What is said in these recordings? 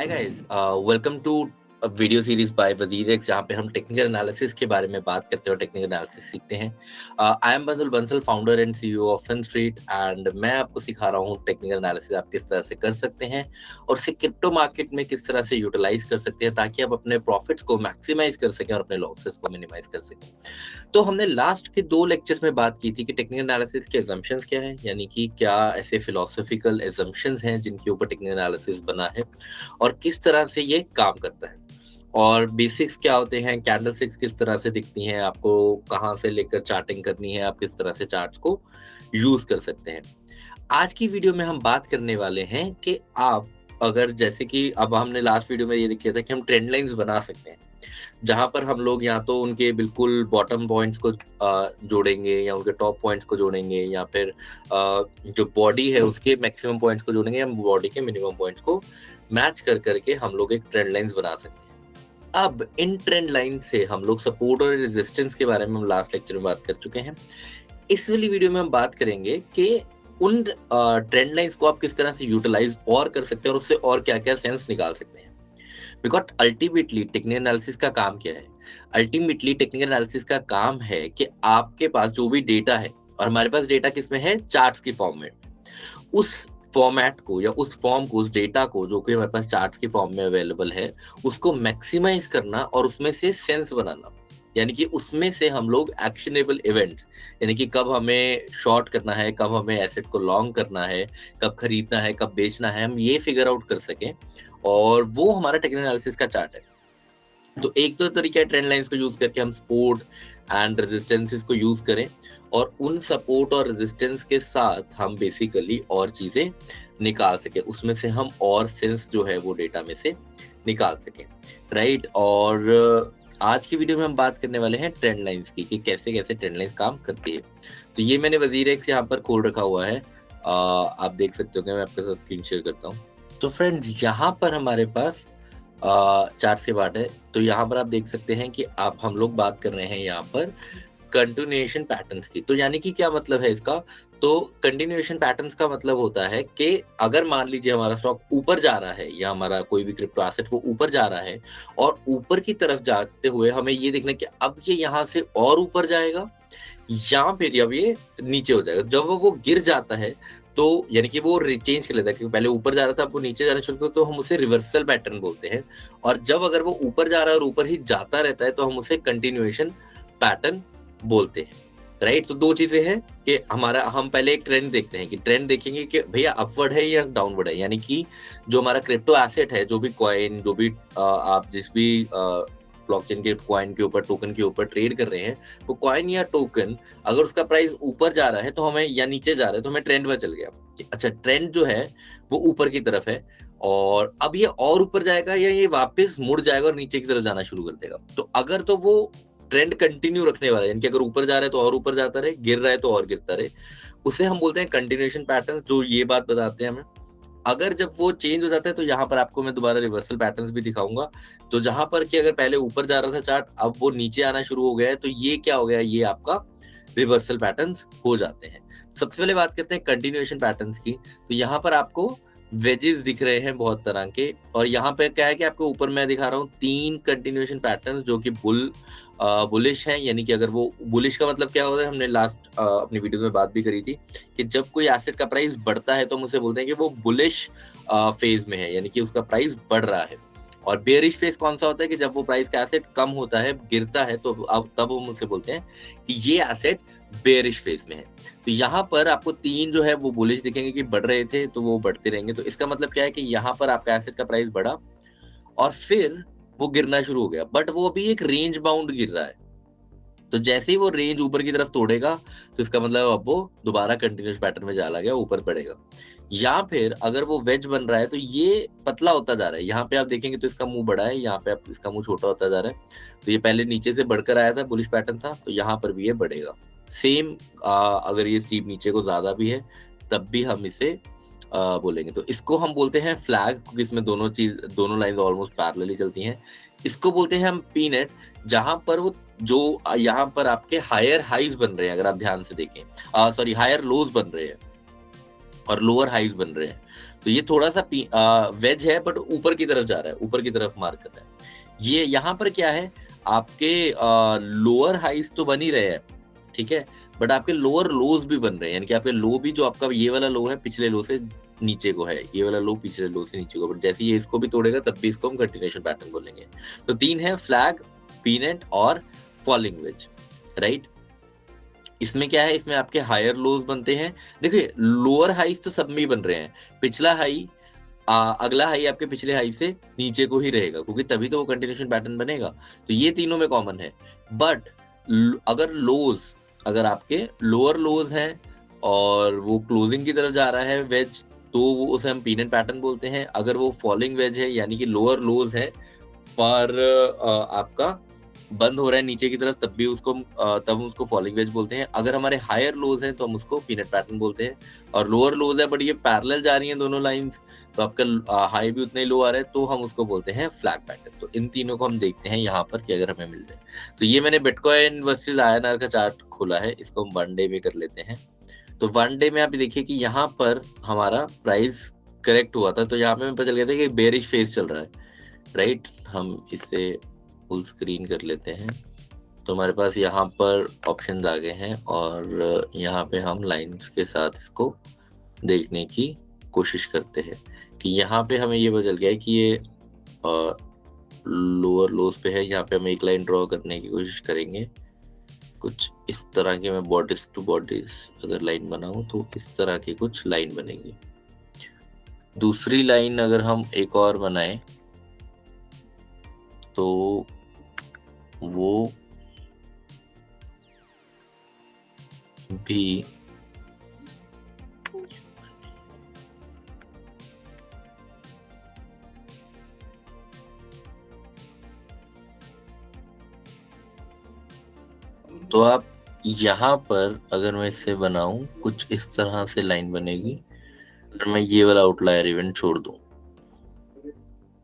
Hi guys, welcome to video series by WazirX, जहाँ पे हम टेक्निकल एनालिसिस के बारे में बात करते हैं और टेक्निकल एनालिसिस सीखते हैं। I am Bansal Bansal, founder and CEO of Fin Street, and मैं आपको सिखा रहा हूँ टेक्निकल एनालिसिस आप किस तरह से कर सकते हैं और इसे क्रिप्टो मार्केट में किस तरह से यूटिलाइज कर सकते हैं ताकि आप अपने प्रॉफिट्स को मैक्सिमाइज कर सकें और अपने लॉसेस को मिनिमाइज कर सकें। तो हमने लास्ट के 2 लेक्चर्स में बात की थी कि टेक्निकल एनालिसिस के असम्पशंस क्या हैं, यानी कि क्या ऐसे फिलोसॉफिकल असम्पशंस हैं जिनके ऊपर टेक्निकल एनालिसिस बना है और किस तरह से ये काम करता है, और बेसिक्स क्या होते हैं, कैंडलस्टिक्स किस तरह से दिखती हैं, आपको कहाँ से लेकर चार्टिंग करनी है, आप किस तरह से चार्ट्स को यूज कर सकते हैं। आज की वीडियो में हम बात करने वाले हैं कि आप अगर, जैसे कि अब हमने लास्ट वीडियो में ये देख लिया था कि हम ट्रेंड लाइंस बना सकते हैं, जहां पर हम लोग या तो उनके बिल्कुल बॉटम पॉइंट्स को जोड़ेंगे या उनके टॉप पॉइंट्स को जोड़ेंगे, या फिर जो बॉडी है उसके मैक्सिमम पॉइंट्स को जोड़ेंगे, या बॉडी के मिनिमम पॉइंट्स को मैच कर करके हम लोग एक ट्रेंड लाइंस बना सकते हैं। अब इन ट्रेंड लाइन से हम लोग सपोर्ट और रेजिस्टेंस के बारे में हम लास्ट लेक्चर में बात कर चुके हैं। इस वाली वीडियो में हम बात करेंगे कि उन ट्रेंड लाइंस को आप किस तरह से यूटिलाइज और कर सकते हैं और उससे और क्या क्या सेंस निकाल सकते हैं। बिकॉज अल्टीमेटली टेक्निकल एनालिसिस का काम क्या है? अल्टीमेटली टेक्निकल एनालिसिस का काम है कि आपके पास जो भी डेटा है, और हमारे पास डेटा किसमें है? चार्ट्स की फॉर्म में। उस फॉर्मेट को या उस फॉर्म को, उस डेटा को जो कि हमारे पास चार्ट्स की फॉर्म में अवेलेबल है, उसको मैक्सिमाइज करना और उसमें से सेंस बनाना, यानी कि उसमें से हम लोग एक्शनेबल इवेंट्स, यानी कि कब हमें शॉर्ट करना है, कब हमें एसेट को लॉन्ग करना है, कब खरीदना है, कब बेचना है, हम ये फिगर आउट कर सकें। और वो हमारा टेक्निकल एनालिसिस का चार्ट है। तो एक तो तरीका है ट्रेंड लाइंस को यूज करके हम सपोर्ट एंड रेजिस्टेंसेस को यूज करें, और उन सपोर्ट और रेजिस्टेंस के साथ हम बेसिकली और चीजें निकाल सके, उसमें से हम और सेंस जो है वो डेटा में से निकाल सके, राइट। और आज की वीडियो में हम बात करने वाले हैं ट्रेंड लाइंस की, कि कैसे कैसे ट्रेंड लाइंस काम करती है। तो ये मैंने वजीर एक्स यहाँ पर खोल रखा हुआ है, आप देख सकते हो कि मैं आपके साथ स्क्रीन शेयर करता हूँ। तो फ्रेंड्स, यहाँ पर हमारे पास 4 से बात है। तो यहाँ पर आप देख सकते हैं कि आप हम लोग बात कर रहे हैं यहाँ पर कंटिन्यूएशन पैटर्न्स की। तो यानी कि क्या मतलब है इसका? तो कंटिन्यूएशन पैटर्न्स का मतलब होता है कि अगर मान लीजिए हमारा स्टॉक ऊपर जा रहा है, या हमारा कोई भी क्रिप्टो एसेट वो ऊपर जा रहा है, और ऊपर की तरफ जाते हुए हमें ये देखना है कि अब ये यहाँ से और ऊपर जाएगा या फिर अब ये नीचे हो जाएगा। जब वो गिर जाता है तो यानी कि वो चेंज कर लेता है, क्योंकि पहले ऊपर जा रहा था, अब वो नीचे जाना शुरू करता है, तो हम उसे रिवर्सल पैटर्न बोलते हैं। और जब अगर वो ऊपर जा रहा है और ऊपर ही जाता रहता है तो हम उसे कंटिन्यूएशन पैटर्न बोलते हैं, राइट। तो 2 चीजें हैं कि हम पहले एक ट्रेंड देखते हैं, कि ट्रेंड देखेंगे कि भैया अपवर्ड है या डाउनवर्ड है, यानी कि जो हमारा क्रिप्टो एसेट है, जो भी कॉइन, जो भी आप जिस भी ब्लॉकचेन के कॉइन के ऊपर, टोकन के ऊपर ट्रेड कर रहे हैं, वो कॉइन या टोकन अगर उसका प्राइस ऊपर जा रहा है तो हमें, या नीचे जा रहा है तो हमें ट्रेंड में चल गया कि अच्छा ट्रेंड जो है वो ऊपर की तरफ है, और अब ये और ऊपर जाएगा या ये वापस मुड़ जाएगा और नीचे की तरफ जाना शुरू कर देगा। तो अगर तो वो ट्रेंड कंटिन्यू रखने वाला है, यानी कि अगर ऊपर जा रहा है तो और ऊपर जाता रहे, गिर रहा है तो और गिरता रहे, उसे हम बोलते हैं कंटिन्यूएशन पैटर्न, जो ये बात बताते हैं हमें। अगर जब वो चेंज हो जाता है तो यहाँ पर आपको मैं दोबारा रिवर्सल पैटर्न्स भी दिखाऊंगा। तो जहां पर कि अगर पहले ऊपर जा रहा था चार्ट, अब वो नीचे आना शुरू हो गया है, तो ये क्या हो गया? ये आपका रिवर्सल पैटर्न्स हो जाते हैं। सबसे पहले बात करते हैं कंटिन्यूएशन पैटर्न्स की। तो यहाँ पर आपको वेजेस दिख रहे हैं बहुत तरह के, और यहाँ पे क्या है कि आपको ऊपर मैं दिखा रहा हूँ 3 कंटिन्यूएशन पैटर्न्स जो कि बुलिश हैं। यानी कि अगर वो बुलिश का मतलब क्या होता है, हमने लास्ट अपनी वीडियो में बात भी करी थी कि जब कोई एसेट का प्राइस बढ़ता है तो हम उसे बोलते हैं कि वो बुलिश फेज में है, यानी कि उसका प्राइस बढ़ रहा है। और बेयरिश फेज कौन सा होता है? कि जब वो प्राइस का एसेट कम होता है, गिरता है, तो अब तब हम उसे बोलते हैं कि ये एसेट बेयरिश फेज में है। तो यहाँ पर आपको 3 जो है वो बुलिश दिखेंगे कि बढ़ रहे थे, तो वो बढ़ते रहेंगे। तो इसका मतलब क्या है कि यहाँ पर आपका एसेट का प्राइस बढ़ा और फिर वो गिरना शुरू हो गया, बट वो अभी एक रेंज बाउंड गिर रहा है। तो जैसे ही वो रेंज ऊपर की तरफ तोड़ेगा तो इसका मतलब अब वो दोबारा कंटिन्यूस पैटर्न में चला गया, ऊपर बढ़ेगा। या फिर अगर वो वेज बन रहा है तो ये पतला होता जा रहा है। यहाँ पे आप देखेंगे तो इसका मुंह बड़ा है, यहाँ पे आप इसका मुंह छोटा होता जा रहा है। तो ये पहले नीचे से बढ़कर आया था, बुलिश पैटर्न था, तो यहाँ पर भी ये बढ़ेगा। सेम अगर ये स्टीप नीचे को ज्यादा भी है तब भी हम इसे बोलेंगे। तो इसको हम बोलते हैं फ्लैग, क्योंकि इसमें दोनों लाइंस ऑलमोस्ट पैरेलली चलती हैं। इसको बोलते हैं हम पीनट, जहां पर वो जो यहाँ पर आपके हायर हाइज बन रहे हैं, अगर आप ध्यान से देखें, सॉरी हायर लोज बन रहे हैं। और लोअर हाइज बन रहे हैं। तो ये थोड़ा सा वेज है, बट ऊपर की तरफ जा रहा है, ऊपर की तरफ मार्क कर रहा है। ये यहाँ पर क्या है, आपके लोअर हाइज तो बन ही रहे हैं, ठीक है, बट आपके लोअर लोज भी बन रहे हैं, यानी कि आपके लो भी, जो आपका ये वाला लो है पिछले लो से नीचे को है, ये वाला लो पिछले लो से नीचे को, बट जैसे ये इसको भी तोड़ेगा तब भी इसको हम कंटिन्यूएशन पैटर्न बोलेंगे। तो 3 है, फ्लैग, पीनट और फॉलिंग वेज, राइट। इसमें क्या है, इसमें आपके हायर लोज बनते हैं। देखिए लोअर हाइज तो सब में ही बन रहे हैं, पिछला हाई अगला हाई आपके पिछले हाई से नीचे को ही रहेगा, क्योंकि तभी तो वो कंटिन्यूएशन पैटर्न बनेगा। तो ये तीनों में कॉमन है। बट अगर लोज, अगर आपके लोअर लोज हैं और वो क्लोजिंग की तरफ जा रहा है वेज, तो वो उसे हम पीनट पैटर्न बोलते हैं। अगर वो फॉलिंग वेज है, यानी कि लोअर लोज है पर आपका बंद हो रहा है नीचे की तरफ, तब भी उसको तब हम उसको फॉलिंग वेज बोलते हैं। अगर हमारे हायर लोज हैं तो हम उसको पीनट पैटर्न बोलते हैं। और लोअर लोज है बट ये पैरेलल जा रही हैं दोनों लाइंस, तो आपका हाई भी उतना ही लो आ रहा है, तो हम उसको बोलते हैं फ्लैग पैटर्न। तो इन तीनों को हम देखते हैं यहाँ पर कि अगर हमें मिल जाए। तो ये मैंने बिटकॉइन वर्सेस आईएनआर का चार्ट खोला है, इसको हम 1 डे में कर लेते हैं। तो 1 डे में आप देखिए कि यहाँ पर हमारा प्राइस करेक्ट हुआ था, तो यहाँ पे हमें पता चल गया था कि बेरिश फेज चल रहा है, राइट। हम इसे फुल स्क्रीन कर लेते हैं। तो हमारे पास यहाँ पर ऑप्शंस आ गए हैं और यहाँ पे हम लाइंस के साथ इसको देखने की कोशिश करते हैं कि यहाँ पे हमें ये पता चल गया है कि ये लोअर लोज पे है। यहाँ पे हम एक लाइन ड्रॉ करने की कोशिश करेंगे, कुछ इस तरह की। मैं बॉडीज टू बॉडीज अगर लाइन बनाऊं तो इस तरह की कुछ लाइन बनेगी। दूसरी लाइन अगर हम एक और बनाएं तो वो भी तो आप यहाँ पर अगर मैं इसे बनाऊं, कुछ इस तरह से लाइन बनेगी। अगर मैं ये वाला आउटलायर इवेंट छोड़ दूं,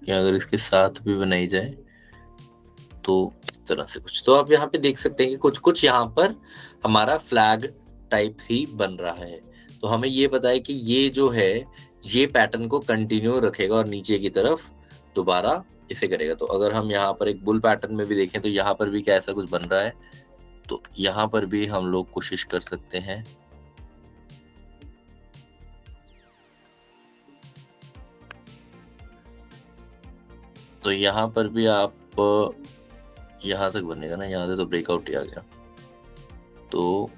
या अगर इसके साथ भी बनाई जाए तो इस तरह से कुछ, तो आप यहाँ पे देख सकते हैं कि कुछ कुछ यहाँ पर हमारा फ्लैग टाइप ही बन रहा है। तो हमें ये पता है कि ये जो है ये पैटर्न को कंटिन्यू रखेगा और नीचे की तरफ दोबारा इसे करेगा। तो अगर हम यहाँ पर एक बुल पैटर्न में भी देखें तो यहाँ पर भी क्या ऐसा कुछ बन रहा है, तो यहाँ पर भी हम लोग कोशिश कर सकते हैं। तो यहाँ पर भी आप यहाँ तक बनेगा ना, यहाँ से तो ब्रेकआउट ही आ गया। तो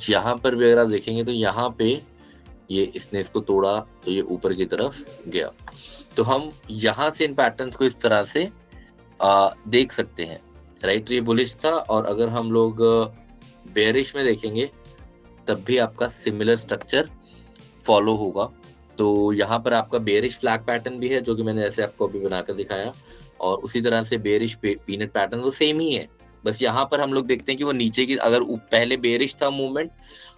यहाँ पर भी अगर आप देखेंगे तो यहाँ पे ये इसने इसको तोड़ा तो ये ऊपर की तरफ गया। तो हम यहाँ से इन पैटर्न्स को इस तरह से देख सकते हैं, राइट। ये बुलिश था, और अगर हम लोग बेरिश में देखेंगे तब भी आपका सिमिलर स्ट्रक्चर फॉलो होगा। तो यहाँ पर आपका बेरिश फ्लैग पैटर्न भी है, जो कि मैंने ऐसे आपको अभी बनाकर दिखाया, और उसी तरह से बेरिश पीनट पैटर्न वो सेम ही है। बस यहाँ पर हम लोग देखते हैं कि वो नीचे की, अगर पहले बेरिश था मूवमेंट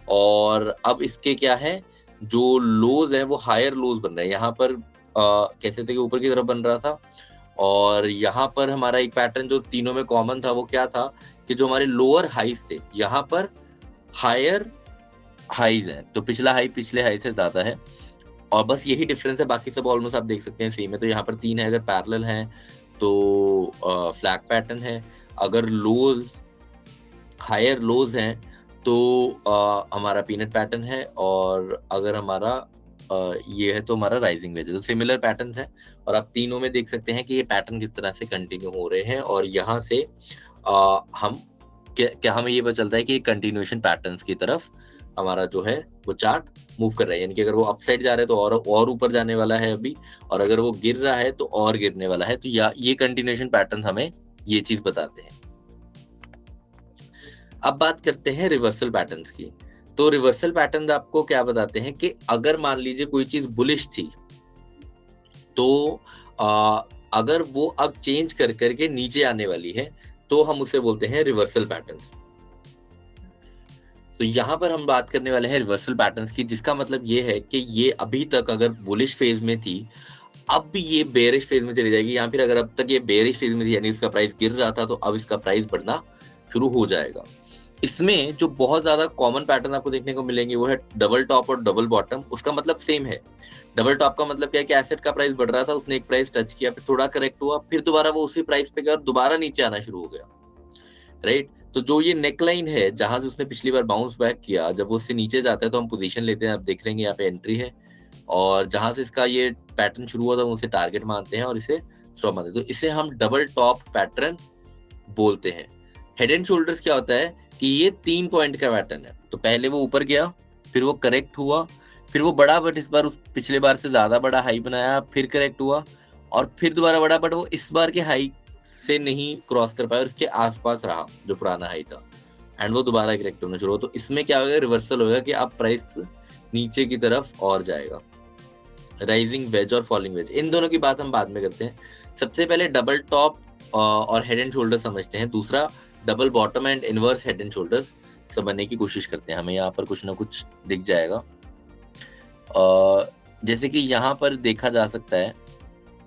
और अब इसके क्या है, जो लोज है वो हायर लोज बन रहे हैं। यहाँ पर कैसे थे कि ऊपर की तरफ बन रहा था, और यहाँ पर हमारा एक पैटर्न जो तीनों में कॉमन था वो क्या था कि जो हमारे लोअर हाइज थे यहाँ पर हायर हाइज है, तो पिछला हाई पिछले हाई से ज्यादा है, और बस यही डिफरेंस है। बाकी सब ऑलमोस्ट आप देख सकते हैं सेम है। तो यहाँ पर 3 है, अगर पैरेलल है तो फ्लैग पैटर्न है, अगर लोज हायर लोज हैं तो हमारा पीनट पैटर्न है, और अगर हमारा ये है तो हमारा राइजिंग वेज है। तो सिमिलर पैटर्न्स है, और आप तीनों में देख सकते हैं कि ये पैटर्न किस तरह से कंटिन्यू हो रहे हैं। और यहाँ से हम क्या हमें ये पता चलता है कि कंटिन्यूएशन पैटर्न्स की तरफ हमारा जो है वो चार्ट मूव कर रहा है, यानी कि अगर वो अपसाइड जा रहा है तो और ऊपर जाने वाला है अभी, और अगर वो गिर रहा है तो और गिरने वाला है। तो ये कंटिन्यूएशन पैटर्न हमें ये चीज बताते हैं। अब बात करते हैं रिवर्सल पैटर्न्स की। तो रिवर्सल पैटर्न्स आपको क्या बताते हैं कि अगर मान लीजिए कोई चीज बुलिश थी, तो अगर वो अब चेंज कर करके नीचे आने वाली है तो हम उसे बोलते हैं रिवर्सल पैटर्न्स। तो यहाँ पर हम बात करने वाले हैं रिवर्सल पैटर्न्स की, जिसका मतलब ये है कि ये अभी तक अगर बुलिश फेज में थी, अब भी ये बेरिश फेज में चली जाएगी, या फिर अगर अब तक ये बेरिश फेज में थी यानी इसका प्राइस गिर रहा था, तो अब इसका प्राइस बढ़ना शुरू हो जाएगा। इसमें जो बहुत ज्यादा कॉमन पैटर्न आपको देखने को मिलेंगे वो है डबल टॉप और डबल बॉटम। उसका मतलब सेम है। डबल टॉप का मतलब क्या है कि एसेट का प्राइस बढ़ रहा था, उसने एक प्राइस टच किया, फिर थोड़ा करेक्ट हुआ, फिर दोबारा वो उसी प्राइस पे गया और दोबारा नीचे आना शुरू हो गया, राइट। तो जो ये नेकलाइन है जहां से उसने पिछली बार बाउंस बैक किया, जब वो उससे नीचे जाता है तो हम पोजीशन लेते हैं। आप देख रहे हैं यहाँ पे एंट्री है, और जहां से इसका ये पैटर्न शुरू हुआ था उसे टारगेट मानते हैं और इसे स्टॉप मानते हैं। तो इसे हम डबल टॉप पैटर्न बोलते हैं। हेड एंड शोल्डर्स क्या होता है कि ये 3 पॉइंट का पैटर्न है। तो पहले वो ऊपर गया, फिर वो करेक्ट हुआ, फिर वो बढ़ा, बट इस बार उस पिछले बार से ज्यादा बड़ा हाई बनाया, फिर करेक्ट हुआ, और फिर दोबारा बढ़ा, बट वो इस बार के हाई से नहीं क्रॉस कर पाया और इसके आसपास रहा जो पुराना हाई था, एंड वो दोबारा करेक्ट होना शुरू हो। तो इसमें क्या होगा, रिवर्सल होगा कि अब प्राइस नीचे की तरफ और जाएगा। राइजिंग वेज और फॉलिंग वेज, इन दोनों की बात हम बाद में करते हैं। सबसे पहले डबल टॉप और हेड एंड शोल्डर समझते हैं, दूसरा double bottom and inverse head and shoulders समझने की कोशिश करते हैं। हमें यहाँ पर कुछ ना कुछ दिख जाएगा। जैसे कि यहाँ पर देखा जा सकता है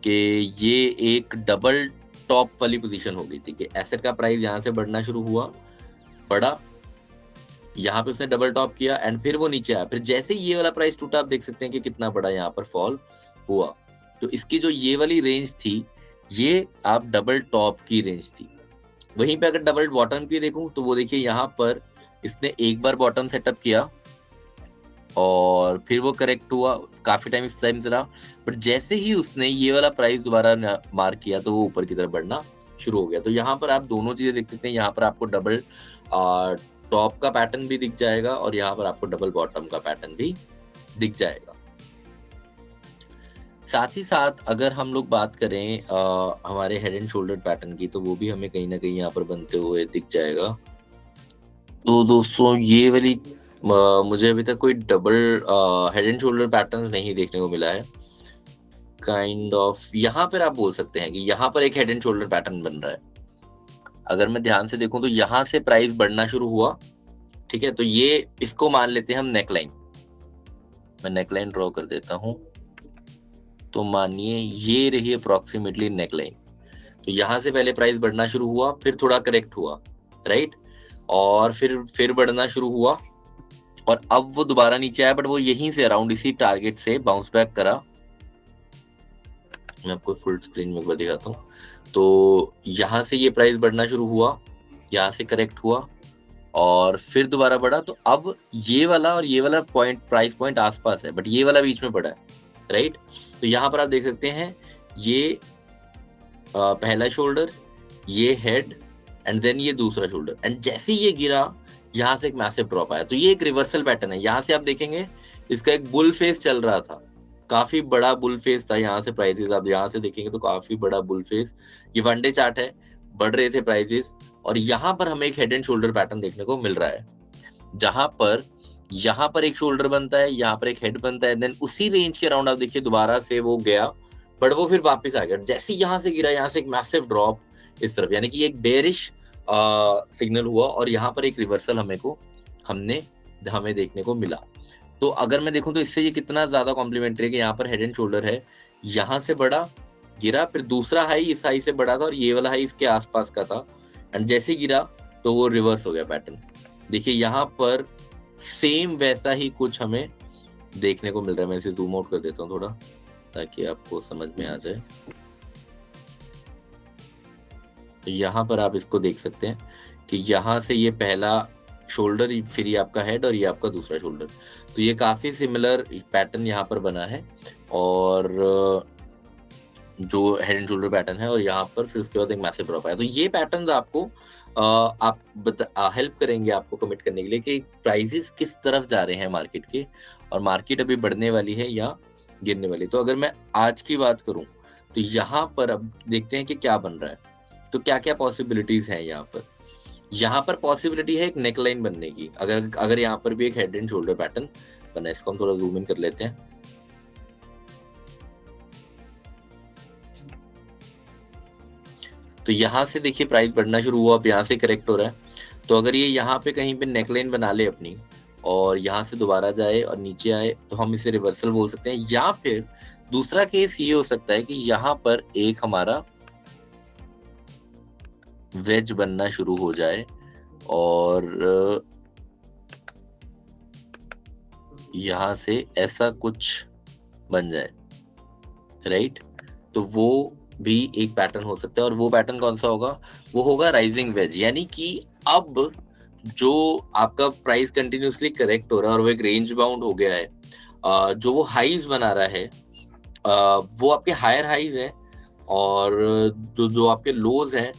कि ये एक डबल टॉप वाली पोजीशन हो गई थी कि एसेट का प्राइस यहाँ से बढ़ना शुरू हुआ, बढ़ा, यहाँ पे उसने डबल टॉप किया एंड फिर वो नीचे आया। फिर जैसे ही ये वाला प्राइस टूटा, आप देख सकते हैं कि कितना बड़ा यहाँ पर फॉल हुआ। तो इसकी जो ये वाली रेंज थी, ये आप डबल टॉप की रेंज थी। वहीं पे अगर डबल बॉटम की देखूं तो वो देखिए यहाँ पर इसने एक बार बॉटम सेटअप किया और फिर वो करेक्ट हुआ, काफी टाइम इस टाइम से रहा, बट जैसे ही उसने ये वाला प्राइस दोबारा मार्क किया तो वो ऊपर की तरफ बढ़ना शुरू हो गया। तो यहाँ पर आप दोनों चीजें देख सकते हैं। यहाँ पर आपको डबल टॉप का पैटर्न भी दिख जाएगा और यहाँ पर आपको डबल बॉटम का पैटर्न भी दिख जाएगा। साथ ही साथ अगर हम लोग बात करें हमारे हेड एंड शोल्डर पैटर्न की, तो वो भी हमें कहीं ना कहीं यहाँ पर बनते हुए दिख जाएगा। तो दोस्तों ये वाली मुझे अभी तक कोई double head and shoulder pattern नहीं देखने को मिला है। काइंड ऑफ यहाँ पर आप बोल सकते हैं कि यहाँ पर एक हेड एंड शोल्डर पैटर्न बन रहा है। अगर मैं ध्यान से देखूं तो यहाँ से प्राइस बढ़ना शुरू हुआ, ठीक है। तो ये इसको मान लेते हैं हम नेकलाइन। मैं नेकलाइन ड्रॉ कर देता हूं। तो मानिए ये रही अप्रोक्सीमेटली नेकलाइन। तो यहाँ से पहले प्राइस बढ़ना शुरू हुआ, फिर थोड़ा करेक्ट हुआ, राइट, और फिर बढ़ना शुरू हुआ, और अब वो दोबारा नीचे आया, बट वो यहीं से अराउंड इसी टारगेट से बाउंस बैक करा। मैं आपको फुल स्क्रीन में एक बार दिखाता हूँ। तो यहाँ से ये प्राइस बढ़ना शुरू हुआ, यहाँ से करेक्ट हुआ और फिर दोबारा बढ़ा। तो अब ये वाला और ये वाला पॉइंट, प्राइस पॉइंट आसपास है, बट ये वाला बीच में बढ़ा है, राइट। तो यहाँ पर आप देख सकते हैं ये पहला शोल्डर, ये हेड, एंड देन ये दूसरा शोल्डर, एंड जैसे ये गिरा यहाँ से एक मैसिव ड्रॉप आया। तो ये एक रिवर्सल पैटर्न है। यहाँ से आप देखेंगे इसका एक बुल फेस चल रहा था, काफी बड़ा बुल फेस था। यहाँ से प्राइसेस आप यहाँ से देखेंगे तो काफी बड़ा बुल फेस, ये वन डे चार्ट है, बढ़ रहे थे प्राइसेस, और यहाँ पर हमें एक हेड एंड शोल्डर पैटर्न देखने को मिल रहा है, जहां पर यहाँ पर एक शोल्डर बनता है, यहाँ पर एक हेड बनता है, देन उसी रेंज के अराउंड आप देखिए दोबारा से वो गया, बट वो फिर वापस आ गया। जैसे यहाँ से गिरा, यहाँ से एक मैसिव ड्रॉप इस तरफ, यानी कि एक बेरिश सिग्नल हुआ और यहाँ पर एक रिवर्सल हमें देखने को मिला। तो अगर मैं देखूं तो इससे ये कितना ज्यादा कॉम्प्लीमेंट्री है कि यहाँ पर हेड एंड शोल्डर है, यहाँ से बड़ा, गिरा, फिर दूसरा हाई इस हाई से बड़ा था और ये वाला हाई इसके आसपास का था, एंड जैसे गिरा तो वो रिवर्स हो गया पैटर्न। देखिए यहाँ पर सेम वैसा ही कुछ हमें देखने को मिल रहा है। मैं इसे जूम आउट कर देता हूँ थोड़ा ताकि आपको समझ में आ जाए। तो यहाँ पर आप इसको देख सकते हैं कि यहाँ से ये पहला शोल्डर, फिर ये आपका हेड और ये आपका दूसरा शोल्डर। तो ये काफी सिमिलर पैटर्न यहाँ पर बना है, और जो हेड एंड शोल्डर पैटर्न है, और यहाँ पर फिर उसके बाद एक मैसिव ड्रॉप आया। तो ये पैटर्न्स आपको हेल्प करेंगे आपको कमिट करने के लिए कि प्राइसेस किस तरफ जा रहे हैं मार्केट के, और मार्केट अभी बढ़ने वाली है या गिरने वाली। तो अगर मैं आज की बात करूं तो यहाँ पर अब देखते हैं कि क्या बन रहा है। तो क्या क्या पॉसिबिलिटीज हैं यहाँ पर। यहाँ पर पॉसिबिलिटी है एक नेकलाइन बनने की। अगर यहाँ पर भी एक हेड एंड शोल्डर पैटर्न बना है, इसको हम थोड़ा जूम इन कर लेते हैं। तो यहाँ से देखिए प्राइस बढ़ना शुरू हुआ, अब यहाँ से करेक्ट हो रहा है। तो अगर ये यहाँ पे कहीं पे नेकलाइन बना ले अपनी और यहाँ से दोबारा जाए और नीचे आए तो हम इसे रिवर्सल बोल सकते हैं। या फिर दूसरा केस ये हो सकता है कि यहाँ पर एक हमारा वेज बनना शुरू हो जाए, और यहाँ से ऐसा कुछ बन जाए, राइट? तो वो भी एक पैटर्न हो सकता है। और वो पैटर्न कौन सा होगा? वो होगा राइजिंग वेज, यानी कि अब जो आपका प्राइस कंटिन्यूसली करेक्ट हो रहा है और वो एक रेंज बाउंड हो गया है, जो वो हाईज बना रहा है, वो आपके हायर हाईज हैं, और जो जो आपके लोज हैं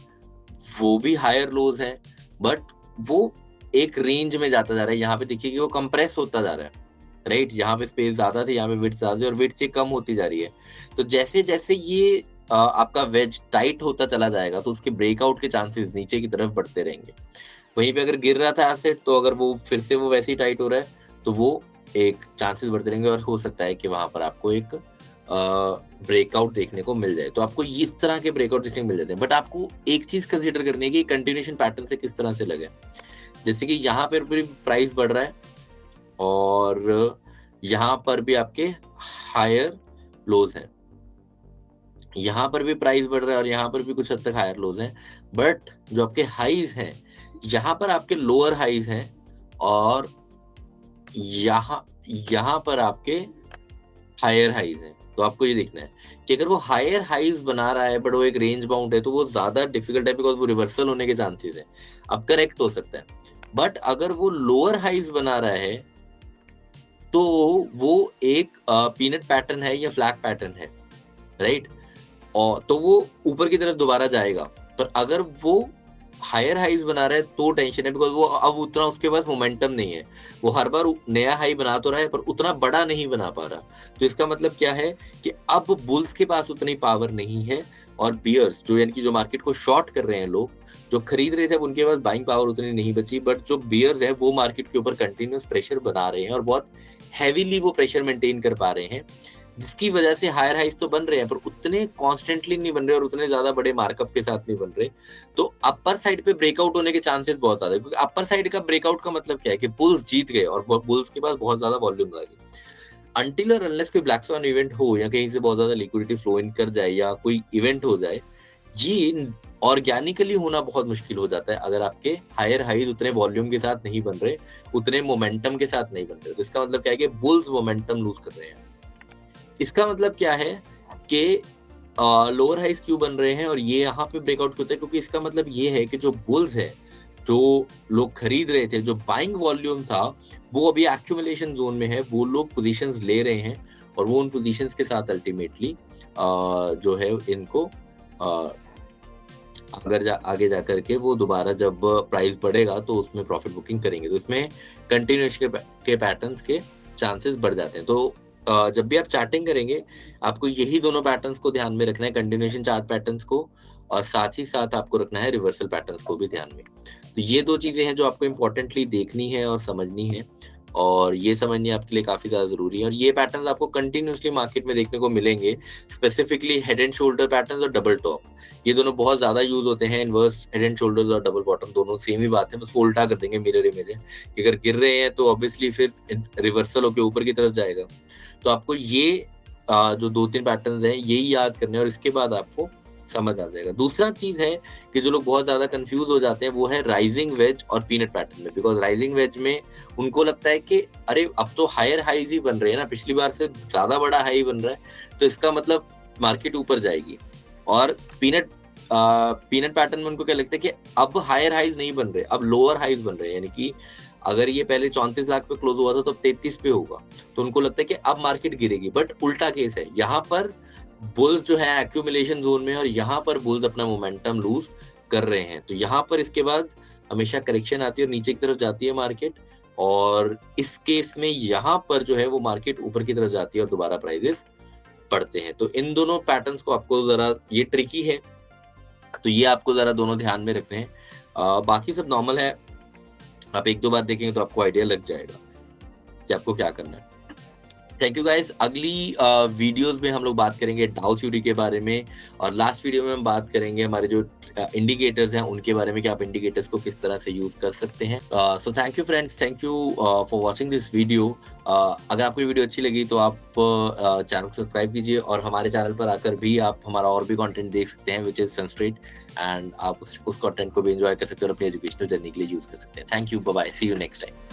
वो भी हायर लोज हैं, बट वो एक रेंज में जाता जा रहा है। यहाँ पे देखिए कि वो कंप्रेस होता जा रहा है, राइट? यहाँ पे स्पेस ज्यादा थी, यहाँ पे विड्थ ज्यादा थी, और विड्थ से कम होती जा रही है। तो जैसे जैसे ये आपका वेज टाइट होता चला जाएगा तो उसके ब्रेकआउट के चांसेस नीचे की तरफ बढ़ते रहेंगे। वहीं पे अगर गिर रहा था एसेट, तो अगर वो फिर से वो वैसे ही टाइट हो रहा है तो वो एक चांसेस बढ़ते रहेंगे, और हो सकता है कि वहां पर आपको एक ब्रेकआउट देखने को मिल जाए। तो आपको इस तरह के ब्रेकआउट देखने को मिल जाते हैं, बट आपको एक चीज कंसीडर करनी है कि कंटिन्यूएशन पैटर्न से किस तरह से लगे। जैसे कि यहाँ पर भी प्राइस बढ़ रहा है और यहाँ पर भी आपके हायर लोज हैं, यहाँ पर भी प्राइस बढ़ रहा है और यहाँ पर भी कुछ हद तक हायर लोज हैं, बट जो आपके हाईज हैं, यहाँ पर आपके लोअर हाईज हैं, और यहाँ यहाँ पर आपके हायर हाईज हैं। तो आपको ये देखना है कि अगर वो हायर हाईज बना रहा है बट वो एक रेंज बाउंड है, तो वो ज्यादा डिफिकल्ट है, बिकॉज वो रिवर्सल होने के चांसेस है। अब करेक्ट हो सकता है, बट अगर वो लोअर हाईज बना रहा है तो वो एक पीनट पैटर्न है या फ्लैग पैटर्न है, राइट? और तो वो ऊपर की तरफ दोबारा जाएगा। पर अगर वो हायर हाईज बना रहा है तो टेंशन है, बिकॉज वो अब उतना उसके पास मोमेंटम नहीं है। वो हर बार नया हाई बना तो रहा है पर उतना बड़ा नहीं बना पा रहा। तो इसका मतलब क्या है कि अब बुल्स के पास उतनी पावर नहीं है, और बियर्स जो, यानी कि जो मार्केट को शॉर्ट कर रहे हैं लोग, जो खरीद रहे थे, अब उनके पास बाइंग पावर उतनी नहीं बची। बट जो बियर्स है वो मार्केट के ऊपर कंटिन्यूस प्रेशर बना रहे हैं और बहुत हैवीली वो प्रेशर मेंटेन कर पा रहे हैं, जिसकी वजह से हायर हाइज तो बन रहे हैं पर उतने कॉन्स्टेंटली नहीं बन रहे और उतने ज्यादा बड़े मार्कअप के साथ नहीं बन रहे। तो अपर साइड पे ब्रेकआउट होने के चांसेस बहुत ज्यादा है, क्योंकि अपर साइड का ब्रेकआउट का मतलब क्या है कि बुल्स जीत गए और बुल्स के पास बहुत ज्यादा वॉल्यूम आ गई। अनटिल और अनलेस कोई ब्लैक स्वैन इवेंट हो या कहीं से बहुत ज्यादा लिक्विडिटी फ्लो इन कर जाए या कोई इवेंट हो जाए, ये ऑर्गेनिकली होना बहुत मुश्किल हो जाता है अगर आपके हायर हाईज उतने वॉल्यूम के साथ नहीं बन रहे, उतने मोमेंटम के साथ नहीं बन रहे। तो इसका मतलब क्या है कि बुल्स मोमेंटम लूज कर रहे हैं। इसका मतलब क्या है कि लोअर हाइज क्यों बन रहे हैं और ये यहाँ पे ब्रेकआउट क्यों होता है, क्योंकि इसका मतलब ये है कि जो बुल्स है, जो लोग खरीद रहे थे, जो बाइंग वॉल्यूम था, वो अभी एक्यूमुलेशन जोन में है। वो लोग पोजीशंस ले रहे हैं और वो उन पोजीशंस के साथ अल्टीमेटली जो है इनको अगर आगे जा करके वो दोबारा जब प्राइस बढ़ेगा तो उसमें प्रॉफिट बुकिंग करेंगे। तो इसमें कंटिन्यूएशन के पैटर्न्स के चांसेस बढ़ जाते हैं। तो जब भी आप चार्टिंग करेंगे आपको यही दोनों पैटर्न्स को ध्यान में रखना है, कंटिन्यूएशन चार्ट पैटर्न्स को, और साथ ही साथ आपको रखना है रिवर्सल पैटर्न्स को भी ध्यान में। तो ये दो चीजें हैं जो आपको इम्पोर्टेंटली देखनी है और समझनी है, और ये समझनी आपके लिए काफी ज्यादा जरूरी है। और ये पैटर्न्स आपको कंटिन्यूसली मार्केट में देखने को मिलेंगे, specifically head and shoulder patterns और डबल टॉप। ये दोनों बहुत ज्यादा यूज होते हैं। इनवर्स हेड एंड शोल्डर्स और डबल बॉटम दोनों सेम ही बात है, बस वो उल्टा कर देंगे, मिरर इमेज है कि अगर गिर रहे हैं तो ऑब्वियसली फिर रिवर्सल होकर ऊपर की तरफ जाएगा। तो आपको ये जो दो तीन पैटर्न्स हैं यही याद करने हैं और इसके बाद आपको समझ आ जाएगा। दूसरा चीज है कि जो लोग बहुत ज्यादा कंफ्यूज हो जाते हैं वो है राइजिंग वेज और पीनट पैटर्न में। बिकॉज राइजिंग वेज में उनको लगता है कि अरे अब तो हायर हाईज ही बन रहे हैं ना, पिछली बार से ज्यादा बड़ा हाई बन रहा है तो इसका मतलब मार्केट ऊपर जाएगी। और पीनट पैटर्न में उनको क्या लगता है कि अब हायर हाईज नहीं बन रहे, अब लोअर हाईज बन रहे हैं, यानी कि अगर ये पहले 34 लाख पे क्लोज हुआ था तो अब 33 पे होगा, तो उनको लगता है कि अब मार्केट गिरेगी। बट उल्टा केस है, यहाँ पर बुल्स जो है एक्यूमुलेशन जोन में और यहाँ पर बुल्स अपना मोमेंटम लूज कर रहे हैं। तो यहाँ पर इसके बाद हमेशा करेक्शन आती है और नीचे की तरफ जाती है मार्केट, और इस केस में यहाँ पर जो है वो मार्केट ऊपर की तरफ जाती है और दोबारा प्राइजेस बढ़ते हैं। तो इन दोनों पैटर्न्स को आपको जरा, ये ट्रिकी है तो ये आपको जरा दोनों ध्यान में रखने हैं। बाकी सब नॉर्मल है, आप एक दो बार देखेंगे तो आपको आइडिया लग जाएगा कि आपको क्या करना है। Thank you guys. अगली वीडियोस में हम लोग बात करेंगे डाउ सीडी के बारे में, और लास्ट वीडियो में हम बात करेंगे हमारे जो इंडिकेटर्स हैं उनके बारे में कि आप इंडिकेटर्स को किस तरह से यूज कर सकते हैं। So thank you friends, thank you for watching this video. अगर आपको ये वीडियो अच्छी लगी तो आप चैनल को सब्सक्राइब कीजिए और हमारे चैनल पर आकर भी आप हमारा और भी कंटेंट देख सकते हैं विच इज सनस्ट्रीट, एंड आप उस कंटेंट को भी एंजॉय कर सकते हैं और अपनी एजुकेशनल जर्नी के लिए यूज कर सकते हैं। Thank you, bye bye, see you next time.